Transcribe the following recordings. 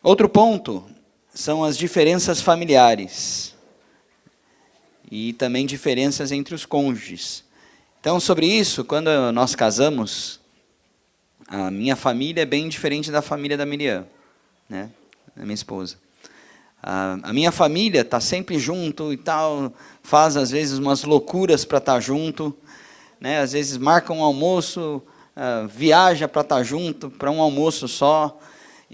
Outro ponto são as diferenças familiares e também diferenças entre os cônjuges. Então, sobre isso, quando nós casamos, a minha família é bem diferente da família da Miriam, né, da minha esposa. A minha família está sempre junto e tal, faz às vezes umas loucuras para estar junto, né, às vezes marca um almoço, viaja para estar junto, para um almoço só,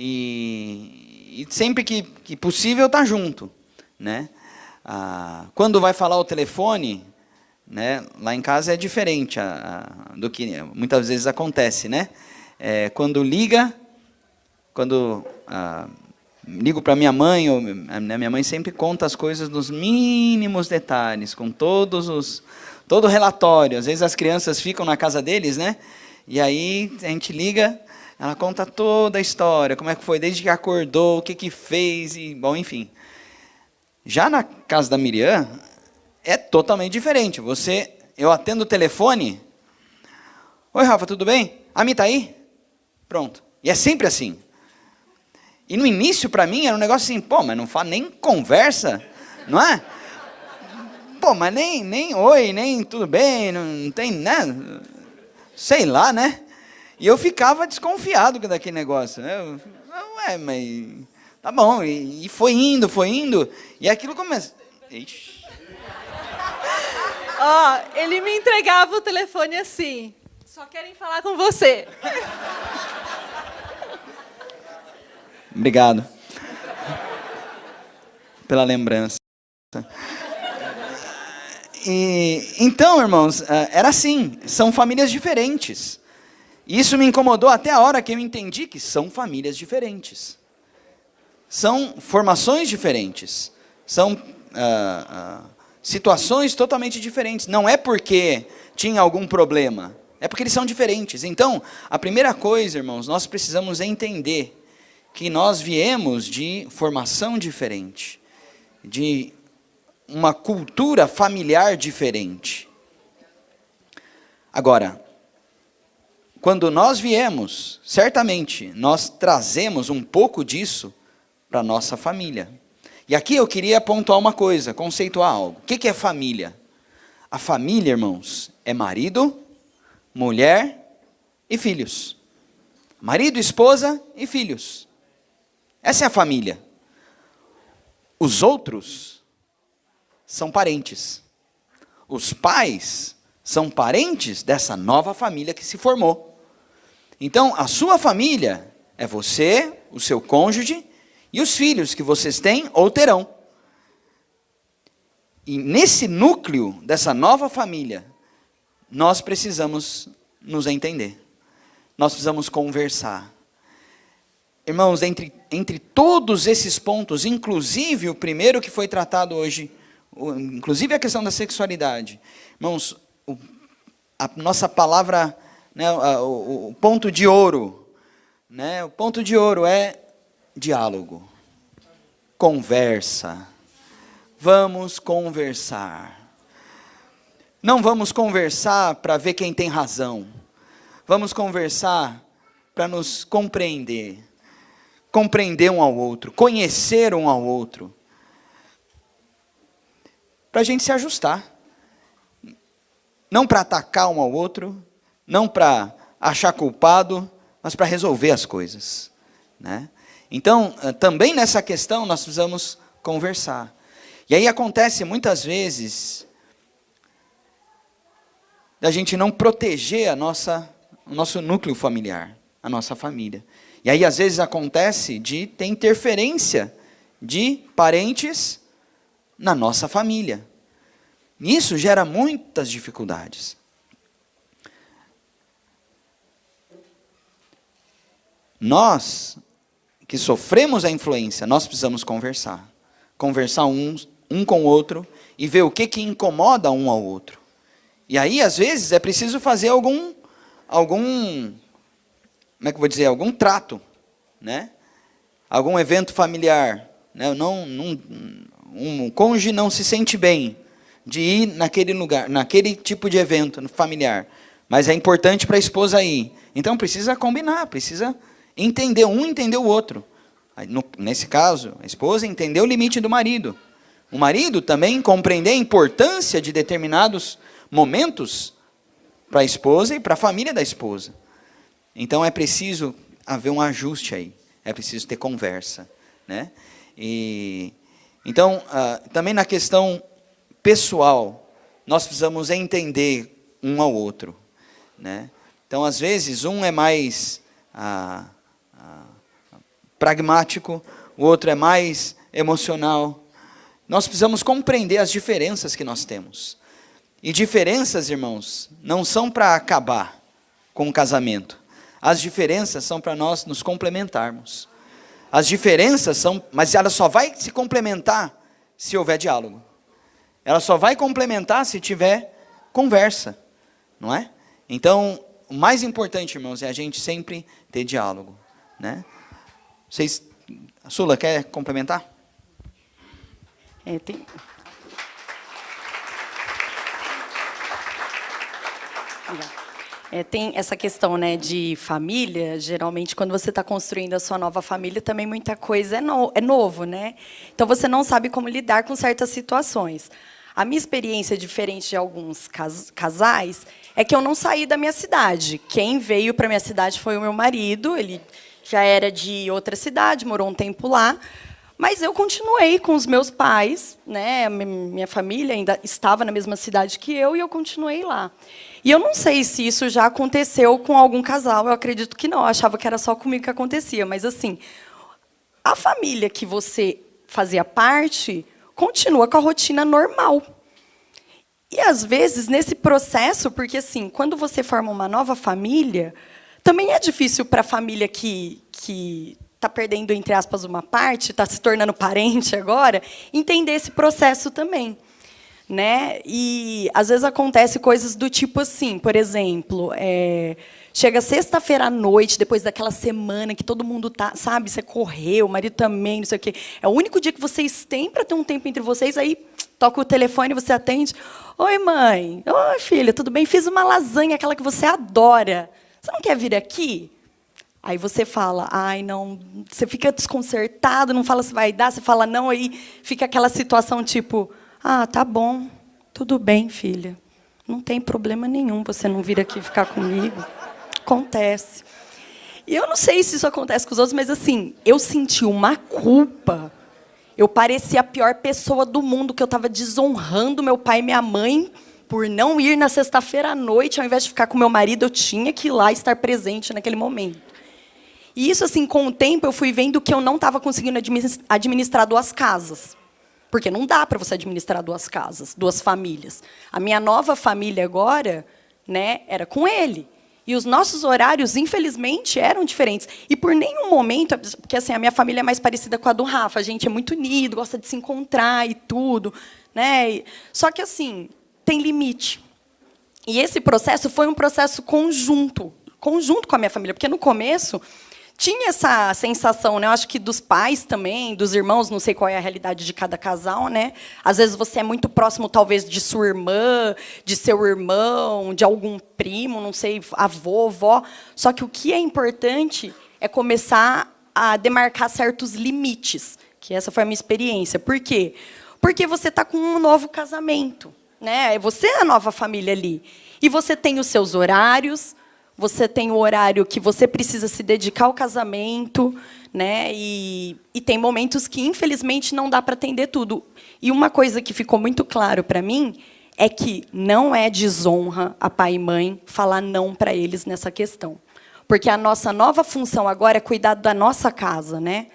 e sempre que possível está junto, né. Quando vai falar o telefone, né, lá em casa é diferente do que muitas vezes acontece, né. Quando ligo para minha mãe, minha mãe sempre conta as coisas nos mínimos detalhes, com todo o relatório. Às vezes as crianças ficam na casa deles, né? E aí a gente liga, ela conta toda a história, como é que foi desde que acordou, o que fez, e bom, enfim. Já na casa da Miriam, é totalmente diferente. Eu atendo o telefone, oi Rafa, tudo bem? A Mi está aí? Pronto. E é sempre assim. E no início, para mim, era um negócio assim, pô, mas não fala nem conversa, não é? Pô, mas nem oi, nem tudo bem, não tem nada, sei lá, né? E eu ficava desconfiado daquele negócio, né? Mas tá bom, e foi indo, e aquilo começa... Ixi. Ele me entregava o telefone assim, só querem falar com você. Obrigado pela lembrança. Então, irmãos, era assim, são famílias diferentes. Isso me incomodou até a hora que eu entendi que são famílias diferentes. São formações diferentes. São situações totalmente diferentes. Não é porque tinha algum problema, é porque eles são diferentes. Então, a primeira coisa, irmãos, nós precisamos entender que nós viemos de formação diferente, de uma cultura familiar diferente. Agora, quando nós viemos, certamente, nós trazemos um pouco disso para a nossa família. E aqui eu queria pontuar uma coisa, conceituar algo. O que é família? A família, irmãos, é marido, mulher e filhos. Marido, esposa e filhos. Essa é a família. Os outros são parentes. Os pais são parentes dessa nova família que se formou. Então, a sua família é você, o seu cônjuge e os filhos que vocês têm ou terão. E nesse núcleo dessa nova família, nós precisamos nos entender. Nós precisamos conversar. Irmãos, entre todos esses pontos, inclusive o primeiro que foi tratado hoje, inclusive a questão da sexualidade, irmãos, a nossa palavra, né, o ponto de ouro, né, o ponto de ouro é diálogo, conversa. Vamos conversar. Não vamos conversar para ver quem tem razão. Vamos conversar para nos compreender. Compreender um ao outro, conhecer um ao outro, para a gente se ajustar, não para atacar um ao outro, não para achar culpado, mas para resolver as coisas, né? Então, também nessa questão nós precisamos conversar, e aí acontece muitas vezes da gente não proteger o nosso núcleo familiar, a nossa família. E aí, às vezes, acontece de ter interferência de parentes na nossa família. Isso gera muitas dificuldades. Nós, que sofremos a influência, nós precisamos conversar. Conversar um com o outro e ver o que incomoda um ao outro. E aí, às vezes, é preciso fazer algum como é que eu vou dizer, algum trato, né? Algum evento familiar, né? Um cônjuge não se sente bem de ir naquele lugar, naquele tipo de evento familiar, mas é importante para a esposa ir. Então precisa combinar, precisa entender o outro. Nesse caso, a esposa entender o limite do marido. O marido também compreender a importância de determinados momentos para a esposa e para a família da esposa. Então é preciso haver um ajuste aí. É preciso ter conversa, né? Então, também na questão pessoal, nós precisamos entender um ao outro, né? Então, às vezes, um é mais pragmático, o outro é mais emocional. Nós precisamos compreender as diferenças que nós temos. E diferenças, irmãos, não são para acabar com o casamento. As diferenças são para nós nos complementarmos. As diferenças são, mas ela só vai se complementar se houver diálogo. Ela só vai complementar se tiver conversa, não é? Então, o mais importante, irmãos, é a gente sempre ter diálogo, né? A Sula quer complementar? Tem essa questão, né, de família. Geralmente, quando você está construindo a sua nova família, também muita coisa é novo, né? Então, você não sabe como lidar com certas situações. A minha experiência, diferente de alguns casais, é que eu não saí da minha cidade. Quem veio para a minha cidade foi o meu marido. Ele já era de outra cidade, morou um tempo lá. Mas eu continuei com os meus pais, né? Minha família ainda estava na mesma cidade que eu, e eu continuei lá. E eu não sei se isso já aconteceu com algum casal, eu acredito que não, eu achava que era só comigo que acontecia. Mas, assim, a família que você fazia parte continua com a rotina normal. E, às vezes, nesse processo, porque, assim, quando você forma uma nova família, também é difícil para a família que está perdendo, entre aspas, uma parte, está se tornando parente agora, entender esse processo também, né? E, às vezes, acontece coisas do tipo assim, por exemplo, chega sexta-feira à noite, depois daquela semana que todo mundo tá, sabe, você correu, o marido também, não sei o quê. É o único dia que vocês têm para ter um tempo entre vocês, aí toca o telefone, você atende. Oi, mãe. Oi, filha, tudo bem? Fiz uma lasanha, aquela que você adora. Você não quer vir aqui? Aí você fala, ai, não, você fica desconcertado, não fala se vai dar, você fala não, aí fica aquela situação tipo, tá bom, tudo bem, filha, não tem problema nenhum você não vir aqui ficar comigo, acontece. E eu não sei se isso acontece com os outros, mas, assim, eu senti uma culpa, eu parecia a pior pessoa do mundo, que eu estava desonrando meu pai e minha mãe por não ir na sexta-feira à noite, ao invés de ficar com meu marido, eu tinha que ir lá estar presente naquele momento. E isso, assim, com o tempo, eu fui vendo que eu não estava conseguindo administrar duas casas. Porque não dá para você administrar duas casas, duas famílias. A minha nova família agora, né, era com ele. E os nossos horários, infelizmente, eram diferentes. E por nenhum momento, porque, assim, a minha família é mais parecida com a do Rafa, a gente é muito unido, gosta de se encontrar e tudo, né? Só que, assim, tem limite. E esse processo foi um processo conjunto com a minha família, porque no começo tinha essa sensação, né? Eu acho que dos pais também, dos irmãos, não sei qual é a realidade de cada casal, né? Às vezes você é muito próximo, talvez, de sua irmã, de seu irmão, de algum primo, não sei, avô, vó. Só que o que é importante é começar a demarcar certos limites, que essa foi a minha experiência. Por quê? Porque você está com um novo casamento, né? Você é a nova família ali. E você tem os seus horários, você tem o horário que você precisa se dedicar ao casamento, né? E tem momentos que, infelizmente, não dá para atender tudo. E uma coisa que ficou muito claro para mim é que não é desonra a pai e mãe falar não para eles nessa questão. Porque a nossa nova função agora é cuidar da nossa casa, né?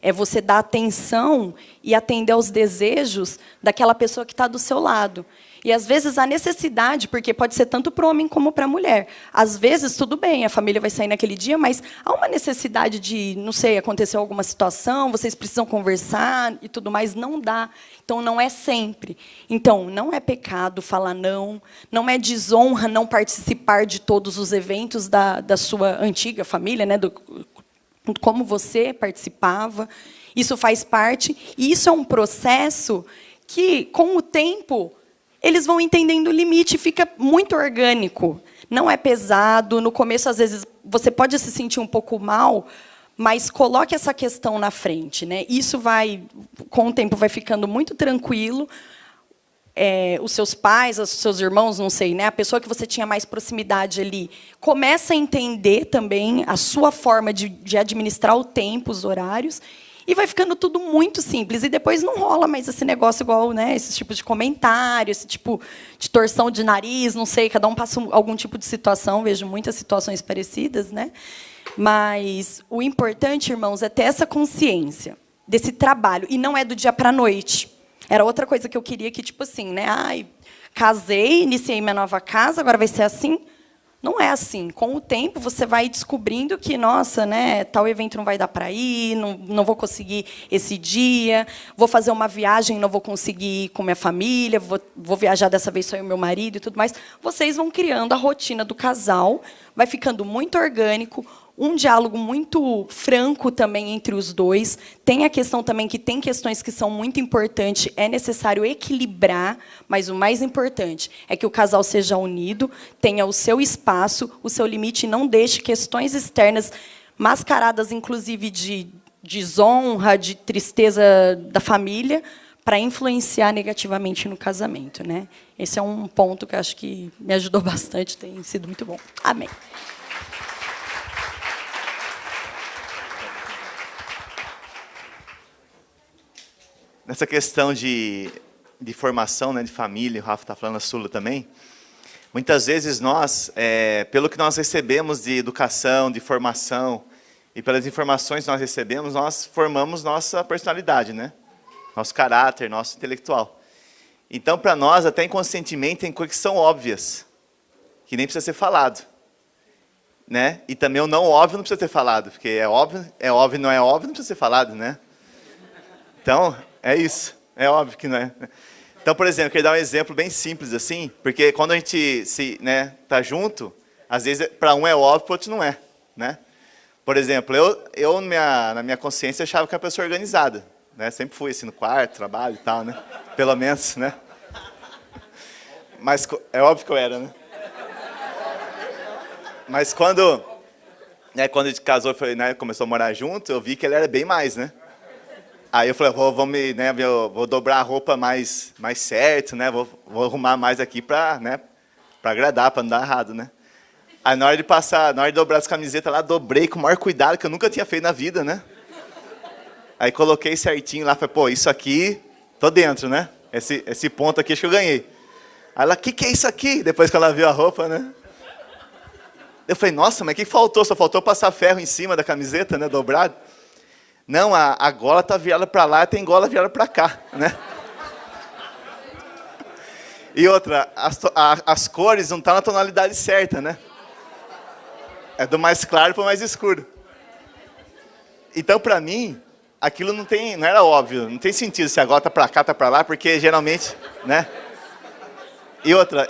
É você dar atenção e atender aos desejos daquela pessoa que está do seu lado. E, às vezes, a necessidade, porque pode ser tanto para o homem como para a mulher. Às vezes, tudo bem, a família vai sair naquele dia, mas há uma necessidade de, não sei, aconteceu alguma situação, vocês precisam conversar e tudo mais, não dá. Então, não é sempre. Então, não é pecado falar não, não é desonra não participar de todos os eventos da sua antiga família, né, como você participava. Isso faz parte, e isso é um processo que, com o tempo, eles vão entendendo o limite, fica muito orgânico. Não é pesado. No começo, às vezes, você pode se sentir um pouco mal, Mas coloque essa questão na frente, né? Isso vai, com o tempo, vai ficando muito tranquilo. Os seus pais, os seus irmãos, não sei, né? A pessoa que você tinha mais proximidade ali começa a entender também a sua forma de administrar o tempo, os horários, e vai ficando tudo muito simples. E depois não rola mais esse negócio igual, né? Esse tipo de comentário, esse tipo de torção de nariz, não sei. Cada um passa algum tipo de situação. Vejo muitas situações parecidas, né? Mas o importante, irmãos, é ter essa consciência desse trabalho. E não é do dia para a noite. Era outra coisa que eu queria que, tipo assim, né? Ai, casei, iniciei minha nova casa, agora vai ser assim. Não é assim. Com o tempo, você vai descobrindo que, nossa, né, tal evento não vai dar para ir, não vou conseguir esse dia, vou fazer uma viagem, não vou conseguir ir com minha família, vou viajar dessa vez só eu e meu marido e tudo mais. Vocês vão criando a rotina do casal, vai ficando muito orgânico, um diálogo muito franco também entre os dois. Tem a questão também que tem questões que são muito importantes, é necessário equilibrar, mas o mais importante é que o casal seja unido, tenha o seu espaço, o seu limite, e não deixe questões externas, mascaradas, inclusive, de desonra, de tristeza da família, para influenciar negativamente no casamento, né? Esse é um ponto que eu acho que me ajudou bastante, tem sido muito bom. Amém. Nessa questão de formação, né, de família, o Rafa está falando, a Sula também, muitas vezes nós, pelo que nós recebemos de educação, de formação, e pelas informações que nós recebemos, nós formamos nossa personalidade, né? Nosso caráter, nosso intelectual. Então, para nós, até inconscientemente, tem coisas que são óbvias, que nem precisa ser falado. Né? E também o não óbvio não precisa ser falado, porque é óbvio, não é óbvio, não precisa ser falado, né? Então, é isso. É óbvio que não é. Então, por exemplo, eu queria dar um exemplo bem simples assim, porque quando a gente tá junto, às vezes para um é óbvio, para o outro não é, né? Por exemplo, eu na minha consciência achava que era uma pessoa organizada, né? Sempre fui assim no quarto, trabalho e tal, né? Pelo menos, né? Mas é óbvio que eu era, né? Mas quando a gente casou, começou a morar junto, eu vi que ele era bem mais, né? Aí eu falei, vou dobrar a roupa mais certo, né? Vou arrumar mais aqui para agradar, para não dar errado, né? Aí na hora de dobrar as camisetas lá, dobrei com o maior cuidado, que eu nunca tinha feito na vida, né? Aí coloquei certinho lá, falei, pô, isso aqui, tô dentro, né? Esse ponto aqui acho que eu ganhei. Aí ela, que é isso aqui? Depois que ela viu a roupa, né? Eu falei, nossa, mas o que faltou? Só faltou passar ferro em cima da camiseta, né? Dobrado. Não, a gola está virada para lá, tem gola virada para cá, né? E outra, as cores não estão na tonalidade certa, né? É do mais claro para o mais escuro. Então, para mim, aquilo não era óbvio, não tem sentido se a gola está para cá, está para lá, porque geralmente, né? E outra,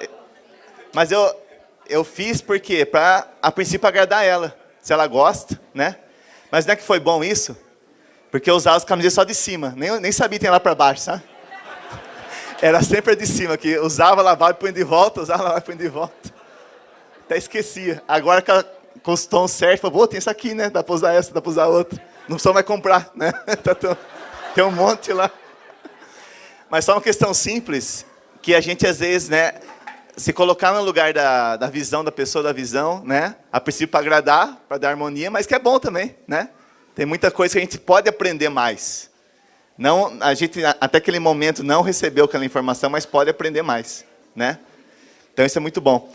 mas eu fiz porque, para, a princípio, agradar ela, se ela gosta, né? Mas não é que foi bom isso? Porque eu usava as camisetas só de cima, nem sabia que tem lá para baixo, sabe? Era sempre a de cima, que usava, lavava e punha de volta, usava, lavava e punha de volta. Até esquecia. Agora com os tons certos, falei, tem essa aqui, né? Dá para usar essa, dá para usar outra. Não precisa mais comprar, né? Tem um monte lá. Mas só uma questão simples, que a gente às vezes, né, se colocar no lugar da visão da pessoa, da visão, né? A princípio para agradar, para dar harmonia, mas que é bom também, né? Tem muita coisa que a gente pode aprender mais. Não, a gente até aquele momento não recebeu aquela informação, mas pode aprender mais, né? Então isso é muito bom.